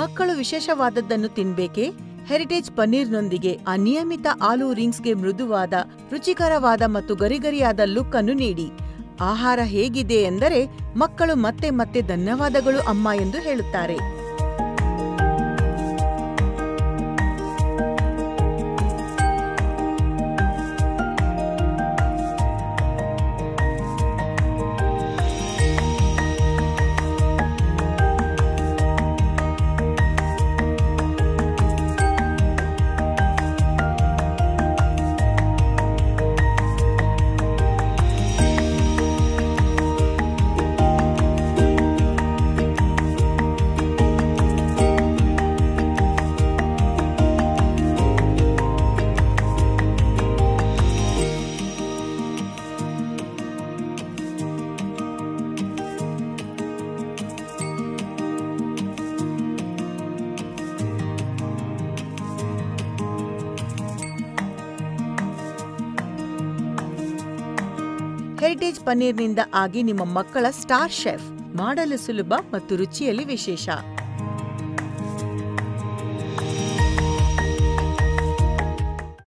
ಮಕ್ಕಳು ವಿಶೇಷವಾದದ್ದನ್ನು ತಿನ್ಬೇಕೆ? ಹೆರಿಟೇಜ್ ಪನ್ನೀರ್ನೊಂದಿಗೆ ಅನಿಯಮಿತ ಆಲೂ ರಿಂಗ್ಸ್ಗೆ ಮೃದುವಾದ, ರುಚಿಕರವಾದ ಮತ್ತು ಗರಿಗರಿಯಾದ ಲುಕ್ ಅನ್ನು ನೀಡಿ. ಆಹಾರ ಹೇಗಿದೆ ಎಂದರೆ ಮಕ್ಕಳು ಮತ್ತೆ ಮತ್ತೆ ಧನ್ಯವಾದಗಳು ಅಮ್ಮ ಎಂದು ಹೇಳುತ್ತಾರೆ. ಹೆರಿಟೇಜ್ ಪನ್ನೀರ್ನಿಂದ ಆಗಿ ನಿಮ್ಮ ಮಕ್ಕಳ ಸ್ಟಾರ್ ಶೆಫ್. ಮಾಡಲು ಸುಲಭ ಮತ್ತು ರುಚಿಯಲ್ಲಿ ವಿಶೇಷ.